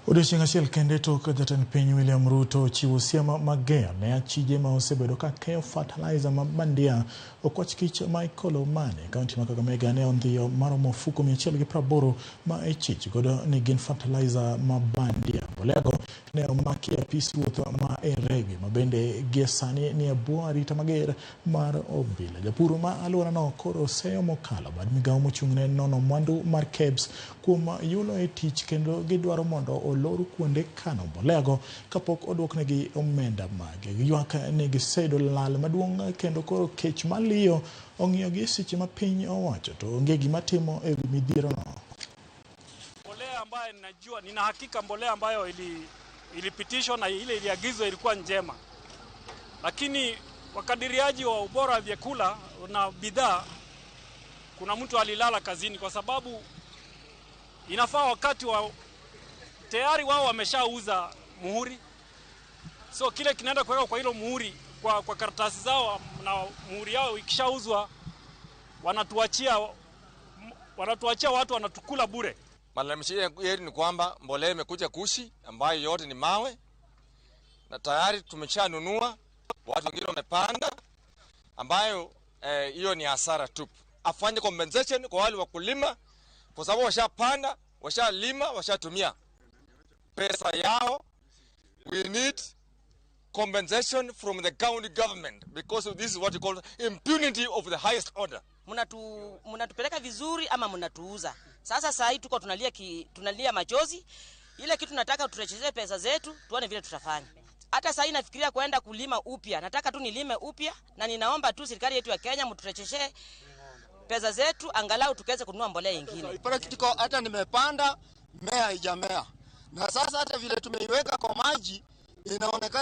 Odiochieng' achiel kende tok jatend piny William Ruto chiwo siema mager ne achije ma osebedo ka keyo fertilizer ma bandia okwach kich ma Ikolomani kaunti ma Kakamega ne ondhiyo maromo ofuko 180 ma ichich godo ni gin fertilizer ma bandia. Mbolea go ne omaki apis wuoth ma Regi ma bende gie sani ni e bwo arita mager mar Obila. Japur ma alwora no koro oseyo mokalo bad migawo mochung'ne nono mwandu mar KEBS kuom yulo e tich kendo gidwaro mondo olor kuonde kano mbolea go kapok odwoknegi omenda mage. Ywak ni gisedo lal maduong' kendo koro kech maliyo ong'iyogi seche ma piny owacho to onge gima timo e midhiero no. Mbolea ambayo ninajua, nina hakika mbolea ambayo ilipitishwa na ile iliagizwa ilikuwa njema. Lakini wakadiriaji wa ubora wa vyakula na bidhaa, kuna mtu alilala kazini kwa sababu inafaa wakati wa tayari wao wameshauza muhuri. So kile kinaenda kuweka kwa hilo muhuri kwa karatasi zao na muhuri yao ikishauzwa wanatuachia watu wanatukula bure. Malalamishi yetu ni kwamba mbolea imekuja kushi ambayo yote ni mawe na tayari tumeshanunua, watu wengine wamepanda ambayo hiyo ni hasara tu. Afanye compensation kwa wale wakulima kwa sababu washapanda, washalima, washatumia pesa yao. We need compensation from the county government because this is what you call impunity of the highest order. Mnatupeleka vizuri ama mnatuuza. Sasa hii tuko tunalia machozi. Ile kitu nataka turejeshe pesa zetu, tuone vile tutafanya. Hata sasa nafikiria kwenda kulima upya. Nataka tu nilime upya na ninaomba tu serikali yetu ya Kenya mturejeshe pesa zetu angalau tukaweze kununua mbolea nyingine. Ipara kitiko hata nimepanda mea haijamea. Na sasa hata vile tumeiweka kwa maji inaonekana